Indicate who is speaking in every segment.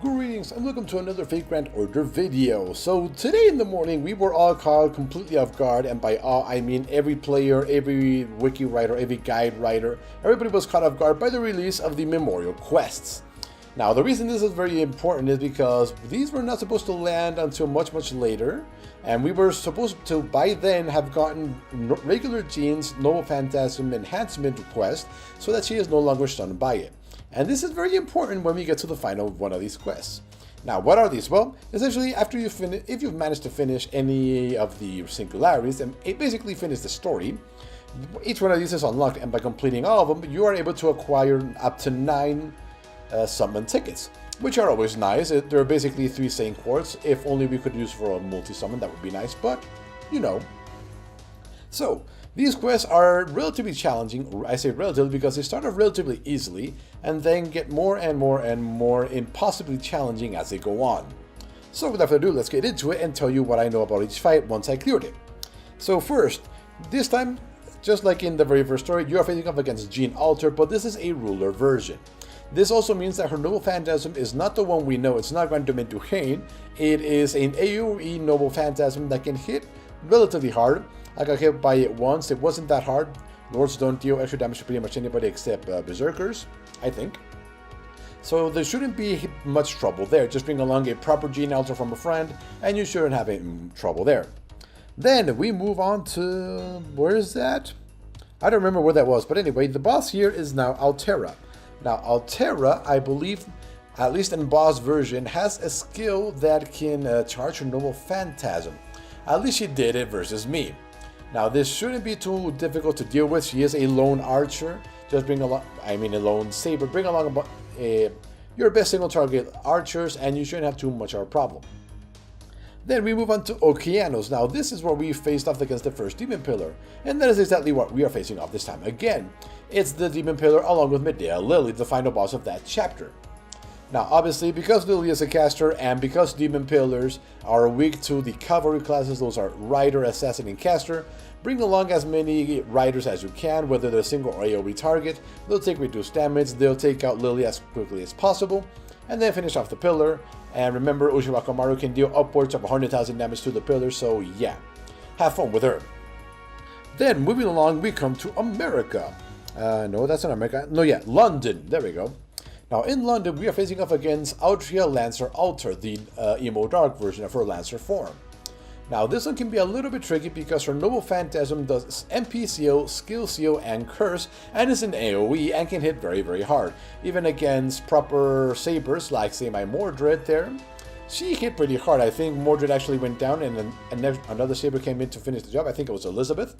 Speaker 1: Greetings and welcome to another Fate Grand Order video. So today in the morning we were all caught completely off guard, and by all I mean every player, every wiki writer, every guide writer, everybody was caught off guard by the release of the memorial quests. Now the reason this is very important is because these were not supposed to land until much later, and we were supposed to by then have gotten regular Jean's Noble Phantasm Enhancement request so that she is no longer stunned by it. And this is very important when we get to the final one of these quests. Now, what are these? Well, essentially, after you finish, if you've managed to finish any of the singularities and basically finish the story, each one of these is unlocked, and by completing all of them, you are able to acquire up to 9 summon tickets, which are always nice. They're basically 3 Saint Quartz. If only we could use for a multi-summon, that would be nice, but you know. So, these quests are relatively challenging. I say relatively because they start off relatively easily and then get more and more impossibly challenging as they go on. So without further ado, let's get into it and tell you what I know about each fight once I cleared it. So first, this time, just like in the very first story, you are facing off against Jean Alter, but this is a ruler version. This also means that her Noble Phantasm is not the one we know. It's not going to into Hain. It is an AoE Noble Phantasm that can hit relatively hard. I got hit by it once. It wasn't that hard. Lords don't deal extra damage to pretty much anybody except Berserkers, I think. So there shouldn't be much trouble there. Just bring along a proper Jean Alter from a friend, and you shouldn't have any trouble there. Then we move on to... where is that? I don't remember where that was. But anyway, the boss here is now Altera. Now, Altera, I believe, at least in boss version, has a skill that can charge her Noble Phantasm. At least she did it versus me. Now, this shouldn't be too difficult to deal with. She is a lone archer. Just bring along, a lone saber. Bring along your best single target archers, and you shouldn't have too much of a problem. Then we move on to Okeanos. Now, this is where we faced off against the first Demon Pillar, and that is exactly what we are facing off this time. Again, it's the Demon Pillar along with Medea Lily, the final boss of that chapter. Now, obviously, because Lily is a caster and because Demon Pillars are weak to the cavalry classes, those are Rider, Assassin, and Caster, bring along as many Riders as you can, whether they're single or AoE target. They'll take reduced damage, they'll take out Lily as quickly as possible, and then finish off the Pillar. And remember, Ushiwaka Maru can deal upwards of 100,000 damage to the Pillar, so yeah, have fun with her. Then, moving along, we come to America. No, that's not America. No, yeah, London. There we go. Now, in London, we are facing off against Altria Lancer Alter, the Emo Dark version of her Lancer form. Now, this one can be a little bit tricky because her Noble Phantasm does MP Skill CO, and Curse, and is an AoE and can hit very hard. Even against proper sabers, like say my Mordred there, she hit pretty hard. I think Mordred actually went down and then another saber came in to finish the job. I think it was Elizabeth.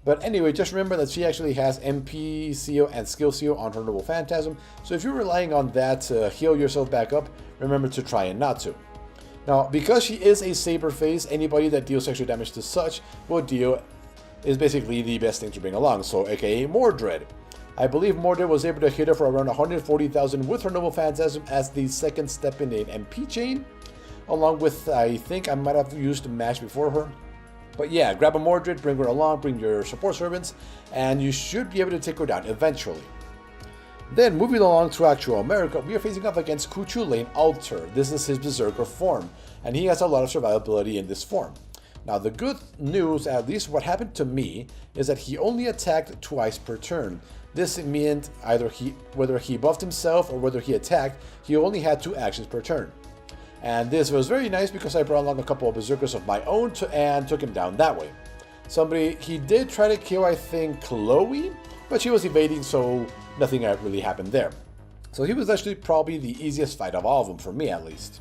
Speaker 1: But anyway, just remember that she actually has MP CO and Skill CO on her Noble Phantasm, so if you're relying on that to heal yourself back up, remember to try and not to. Now, because she is a saber phase, anybody that deals extra damage to such is basically the best thing to bring along, so aka Mordred. I believe Mordred was able to hit her for around 140,000 with her Noble Phantasm as the second step in an MP chain, along with, I think I might have used Mash before her. But yeah, grab a Mordred, bring her along, bring your support servants, and you should be able to take her down eventually. Then, moving along to actual America, we are facing off against Kuchu Lane Alter. This is his Berserker form, and he has a lot of survivability in this form. Now, the good news, at least what happened to me, is that he only attacked twice per turn. This meant whether he buffed himself or whether he attacked, he only had 2 actions per turn. And this was very nice because I brought along a couple of Berserkers of my own and took him down that way. He did try to kill, I think, Chloe, but she was evading, so nothing really happened there. So he was actually probably the easiest fight of all of them, for me at least.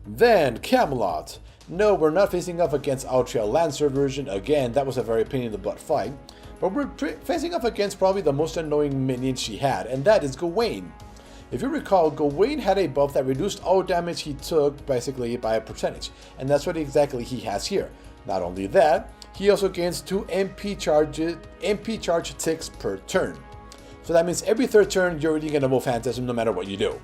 Speaker 1: Then, Camelot. No, we're not facing off against Altria Lancer version. Again, that was a very pain in the butt fight. But we're facing off against probably the most annoying minion she had, and that is Gawain. If you recall, Gawain had a buff that reduced all damage he took basically by a percentage, and that's what exactly he has here. Not only that, he also gains 2 MP charge ticks per turn. So that means every 3rd turn you're eating a Noble Phantasm no matter what you do.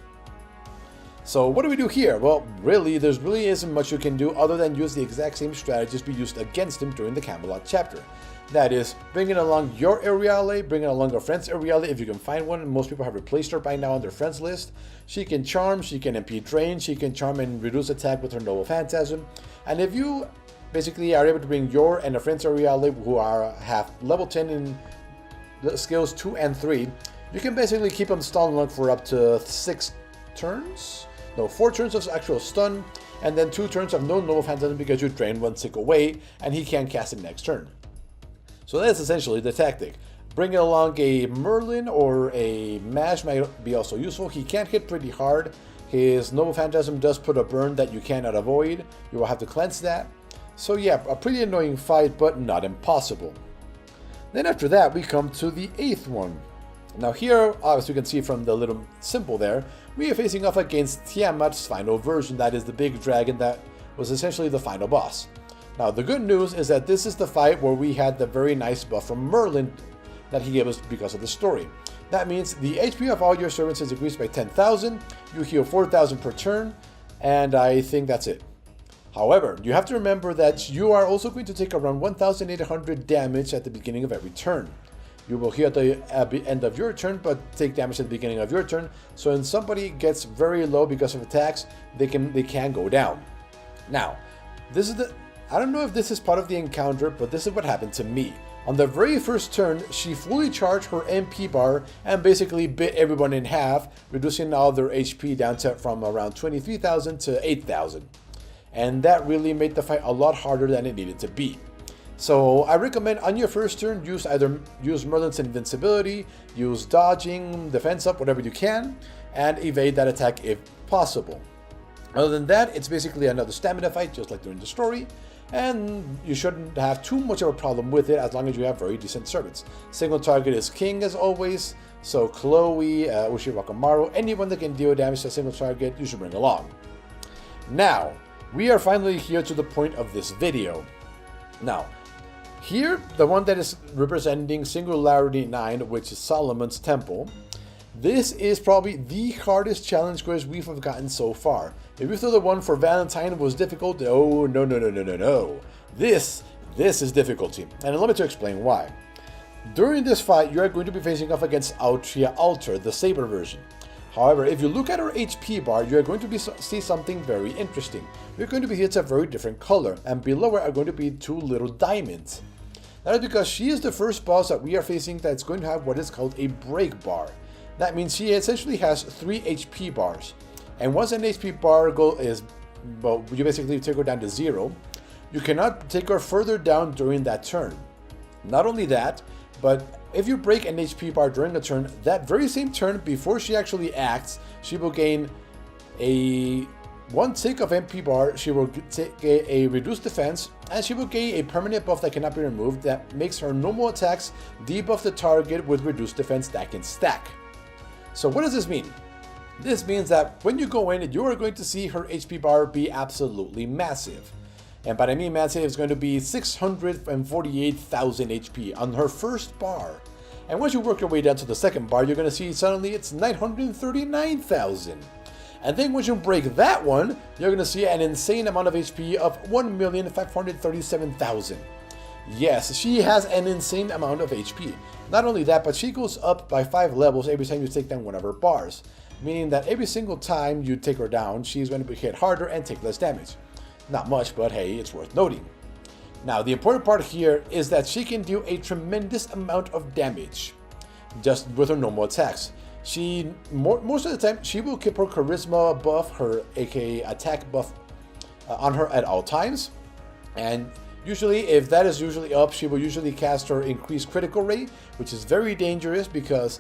Speaker 1: So what do we do here? Well, really, there really isn't much you can do other than use the exact same strategies we used against him during the Camelot chapter. That is, bringing along your Aeriale, bringing along a friend's Aeriale if you can find one. Most people have replaced her by now on their friends list. She can charm, she can MP drain, she can charm and reduce attack with her Noble Phantasm. And if you basically are able to bring your and a friend's Aeriale who have level 10 in the skills 2 and 3, you can basically keep them stun locked for up to 6 turns. No, 4 turns of actual stun, and then 2 turns of no Noble Phantasm because you drain one sick away, and he can't cast it next turn. So that's essentially the tactic. Bringing along a Merlin or a Mash might be also useful. He can't hit pretty hard. His Noble Phantasm does put a burn that you cannot avoid. You will have to cleanse that. So yeah, a pretty annoying fight, but not impossible. Then after that, we come to the 8th one. Now here, as you can see from the little symbol there, we are facing off against Tiamat's final version. That is the big dragon that was essentially the final boss. Now the good news is that this is the fight where we had the very nice buff from Merlin that he gave us because of the story. That means the HP of all your servants is increased by 10,000, you heal 4,000 per turn, and I think that's it. However, you have to remember that you are also going to take around 1,800 damage at the beginning of every turn. You will heal at the end of your turn, but take damage at the beginning of your turn. So when somebody gets very low because of attacks, they can go down. Now, I don't know if this is part of the encounter, but this is what happened to me. On the very first turn, she fully charged her MP bar and basically bit everyone in half, reducing all their HP down to from around 23,000 to 8,000. And that really made the fight a lot harder than it needed to be. So I recommend on your first turn, use Merlin's invincibility, use dodging, defense up, whatever you can, and evade that attack if possible. Other than that, it's basically another stamina fight, just like during the story, and you shouldn't have too much of a problem with it as long as you have very decent servants. Single target is king as always, so Chloe, Ushi Wakamaru, anyone that can deal damage to a single target, you should bring along. Now, we are finally here to the point of this video. Now, here, the one that is representing Singularity 9, which is Solomon's Temple. This is probably the hardest challenge quest we've gotten so far. If you thought the one for Valentine was difficult, oh, no. This is difficulty, and allow me to explain why. During this fight, you are going to be facing off against Altria Alter, the Saber version. However, if you look at her HP bar, you are going to see something very interesting. You're going to be hit a very different color, and below it are going to be 2 little diamonds. That is because she is the first boss that we are facing that's going to have what is called a break bar. That means she essentially has 3 HP bars. And once an HP bar you basically take her down to 0, you cannot take her further down during that turn. Not only that, but if you break an HP bar during a turn, that very same turn, before she actually acts, she will gain a 1 tick of MP bar, she will take a reduced defense, and she will gain a permanent buff that cannot be removed that makes her normal attacks debuff the target with reduced defense that can stack. So what does this mean? This means that when you go in, you are going to see her HP bar be absolutely massive. And by I mean massive, it's going to be 648,000 HP on her first bar. And once you work your way down to the second bar, you're going to see suddenly it's 939,000. And then once you break that one, you're going to see an insane amount of HP of 1,537,000. Yes, she has an insane amount of HP. Not only that, but she goes up by 5 levels every time you take down one of her bars. Meaning that every single time you take her down, she's going to be hit harder and take less damage. Not much, but hey, it's worth noting. Now, the important part here is that she can do a tremendous amount of damage just with her normal attacks. Most of the time, she will keep her charisma buff, her aka attack buff on her at all times. And usually, if that is usually up, she will usually cast her increased critical rate, which is very dangerous because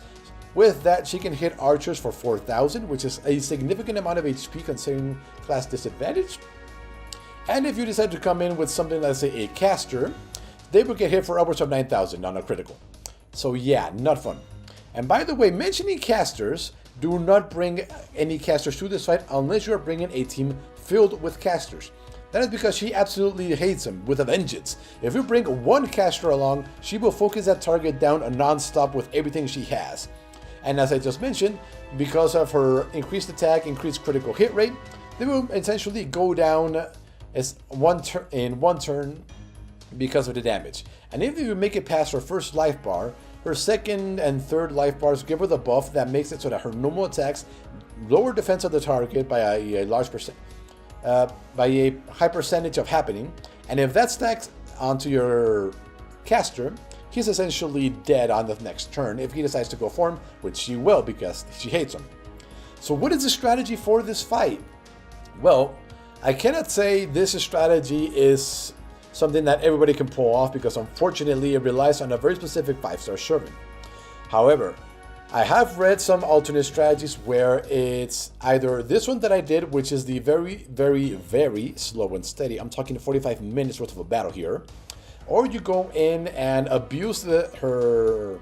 Speaker 1: with that, she can hit archers for 4,000, which is a significant amount of HP considering class disadvantage. And if you decide to come in with something, let's say a caster, they will get hit for upwards of 9,000 on a critical. So yeah, not fun. And by the way, mentioning casters, do not bring any casters to this fight unless you are bringing a team filled with casters. That is because she absolutely hates them with a vengeance. If you bring one caster along, she will focus that target down non-stop with everything she has. And as I just mentioned, because of her increased attack, increased critical hit rate, they will essentially go down in one turn because of the damage. And if you make it past her first life bar, her second and third life bars give her the buff that makes it so that her normal attacks lower defense of the target by a large percent, by a high percentage of happening. And if that stacks onto your caster, he's essentially dead on the next turn if he decides to go for him, which she will because she hates him. So what is the strategy for this fight? Well, I cannot say this strategy is something that everybody can pull off because unfortunately it relies on a very specific 5-star servant. However, I have read some alternate strategies where it's either this one that I did, which is the very, very, very slow and steady. I'm talking 45 minutes worth of a battle here. Or you go in and abuse her,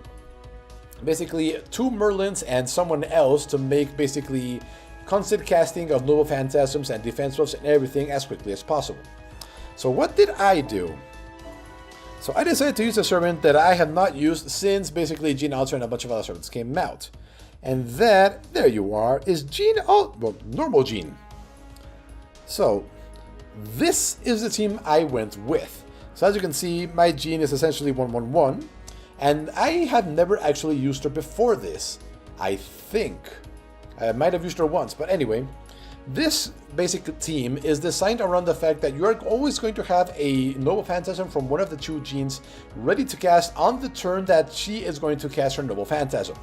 Speaker 1: basically 2 Merlins and someone else to make basically constant casting of Noble Phantasms and defense buffs and everything as quickly as possible. So what did I do? So I decided to use a servant that I have not used since basically Gene Alter and a bunch of other servants came out. And that, there you are, is normal Gene. So this is the team I went with. So as you can see, my Gene is essentially 1-1-1. And I have never actually used her before this, I think. I might have used her once, but anyway. This basic team is designed around the fact that you are always going to have a Noble Phantasm from one of the 2 genes ready to cast on the turn that she is going to cast her Noble Phantasm.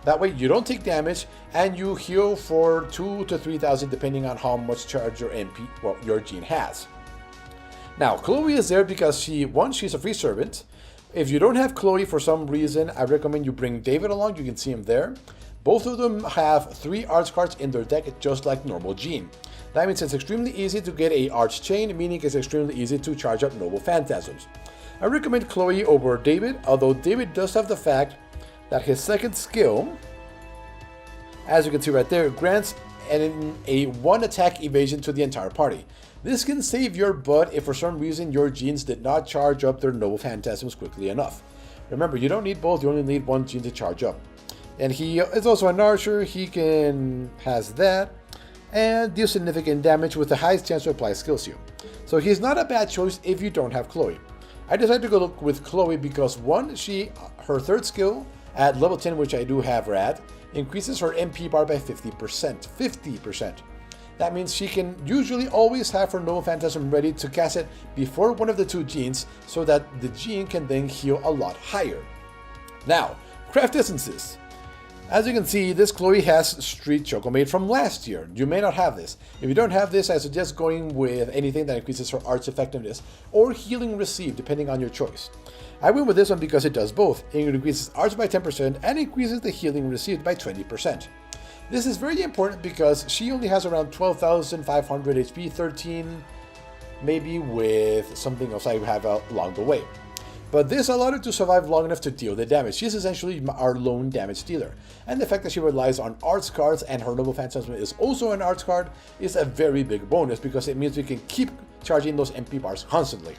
Speaker 1: That way you don't take damage and you heal for 2,000 to 3,000 depending on how much charge your your gene has. Now, Chloe is there because she's a free servant. If you don't have Chloe for some reason, I recommend you bring David along. You can see him there. Both of them have 3 arts cards in their deck, just like normal Gene. That means it's extremely easy to get a arts chain, meaning it's extremely easy to charge up Noble Phantasms. I recommend Chloe over David, although David does have the fact that his second skill, as you can see right there, grants a 1 attack evasion to the entire party. This can save your butt if for some reason your genes did not charge up their Noble Phantasms quickly enough. Remember, you don't need both, you only need 1 gene to charge up. And he is also an archer, he has that, and deals significant damage with the highest chance to apply skill seal. So he's not a bad choice if you don't have Chloe. I decided to go with Chloe because 1, her 3rd skill at level 10, which I do have her at, increases her MP bar by 50%. 50%. That means she can usually always have her Noble Phantasm ready to cast it before one of the 2 genes so that the gene can then heal a lot higher. Now, craft essences. As you can see, this Chloe has Street Chocomate from last year. You may not have this. If you don't have this, I suggest going with anything that increases her arts effectiveness or healing received, depending on your choice. I went with this one because it does both. It increases arts by 10% and increases the healing received by 20%. This is very important because she only has around 12,500 HP, 13 maybe with something else I have along the way. But this allowed her to survive long enough to deal the damage. She's essentially our lone damage dealer. And the fact that she relies on arts cards and her Noble Phantasm is also an arts card is a very big bonus because it means we can keep charging those MP bars constantly.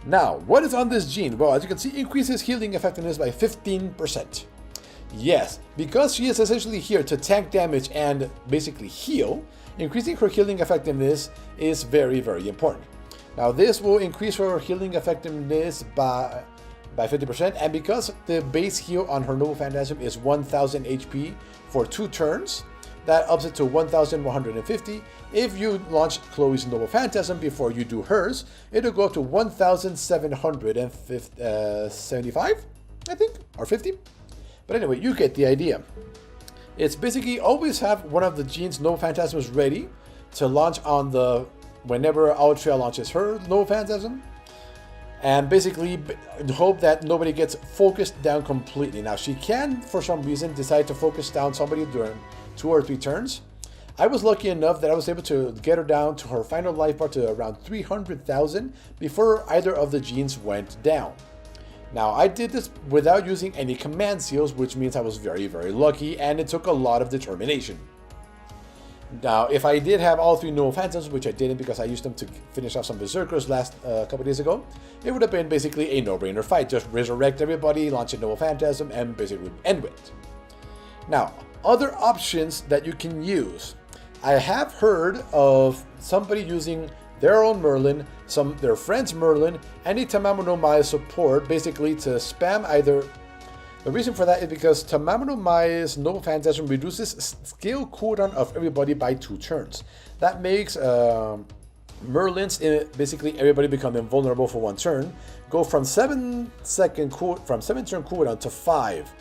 Speaker 1: Now, what is on this gene? Well, as you can see, increases healing effectiveness by 15%. Yes, because she is essentially here to tank damage and basically heal, increasing her healing effectiveness is very, very important. Now this will increase her healing effectiveness by 50%, and because the base heal on her Noble Phantasm is 1000 HP for 2 turns, that ups it to 1150. If you launch Chloe's Noble Phantasm before you do hers, it'll go up to 1775, I think, or 50. But anyway, you get the idea. It's basically always have one of the genes Noble Phantasms ready to launch on the whenever Altria launches her Noble Phantasm, and basically hope that nobody gets focused down completely. Now she can, for some reason, decide to focus down somebody during 2 or 3 turns. I was lucky enough that I was able to get her down to her final life bar to around 300,000 before either of the genes went down. Now I did this without using any command seals, which means I was very, very lucky, and it took a lot of determination. Now, if I did have all 3 Noble Phantasms, which I didn't because I used them to finish off some Berserkers last couple days ago, it would have been basically a no-brainer fight. Just resurrect everybody, launch a Noble Phantasm, and basically end with it. Now, other options that you can use. I have heard of somebody using their own Merlin, their friend's Merlin, any Tamamo no Mae support, basically to spam either. The reason for that is because Tamamo no Mae's Noble Phantasm reduces skill cooldown of everybody by 2 turns. That makes Merlins, basically everybody become invulnerable for 1 turn, go from 7 turn cooldown to 5.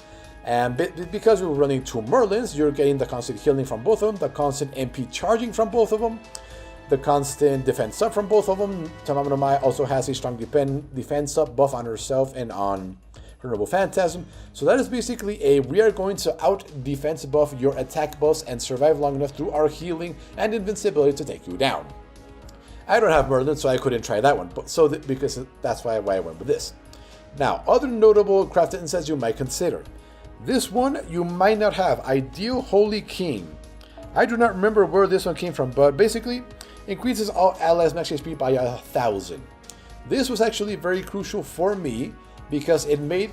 Speaker 1: And because we're running 2 Merlins, you're getting the constant healing from both of them, the constant MP charging from both of them, the constant defense up from both of them. Tamamo no Mae also has a strong defense up buff on herself and on her Noble Phantasm. So that is basically we are going to out defense buff your attack buffs and survive long enough through our healing and invincibility to take you down. I don't have Merlin, so I couldn't try that one, but because that's why I went with this. Now, other notable crafted insets you might consider. This one you might not have, Ideal Holy King. I do not remember where this one came from, but basically increases all allies max HP by 1,000. This was actually very crucial for me because it made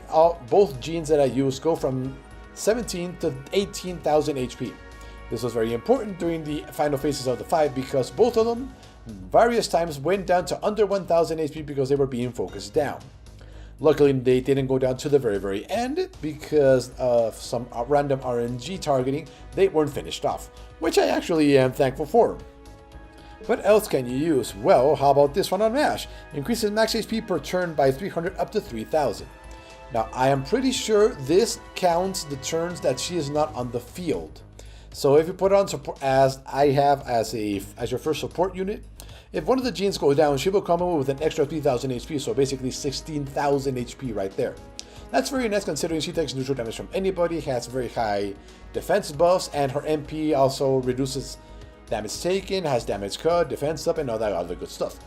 Speaker 1: both genes that I used go from 17 to 18,000 HP. This was very important during the final phases of the fight because both of them various times went down to under 1,000 HP because they were being focused down. Luckily, they didn't go down to the very end because of some random RNG targeting. They weren't finished off, which I actually am thankful for. What else can you use? Well, how about this one on MASH? Increases max HP per turn by 300 up to 3,000. Now, I am pretty sure this counts the turns that she is not on the field. So if you put on support as I have as your first support unit, if one of the genes go down, she will come in with an extra 3,000 HP, so basically 16,000 HP right there. That's very nice considering she takes neutral damage from anybody, has very high defense buffs, and her MP also reduces damage taken, has damage cut, defense up, and all that other good stuff.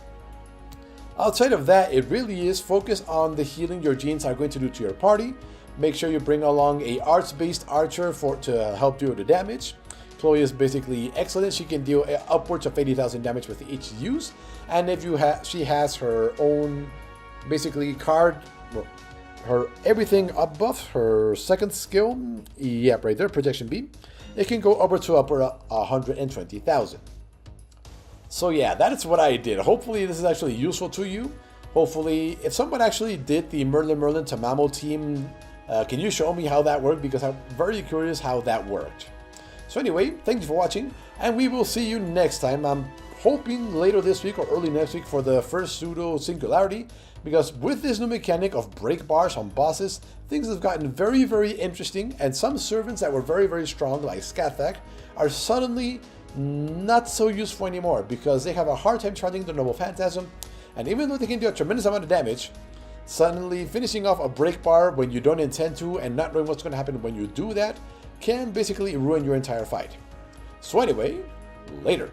Speaker 1: Outside of that, it really is focused on the healing your genes are going to do to your party. Make sure you bring along a arts-based archer to help deal the damage. Chloe is basically excellent. She can deal upwards of 80,000 damage with each use. And if she has her own basically card, her everything up buff, her second skill, yep, right there, projection beam, it can go upward to 120,000. So yeah, that is what I did. Hopefully this is actually useful to you. Hopefully, if someone actually did the Merlin Tamamo team, can you show me how that worked? Because I'm very curious how that worked. So anyway, thank you for watching, and we will see you next time. I'm hoping later this week or early next week for the first pseudo singularity, because with this new mechanic of break bars on bosses, things have gotten very, very interesting, and some servants that were very, very strong, like Scathac, are suddenly not so useful anymore because they have a hard time charging the Noble Phantasm, and even though they can do a tremendous amount of damage, suddenly finishing off a break bar when you don't intend to and not knowing what's going to happen when you do that can basically ruin your entire fight. So anyway, later.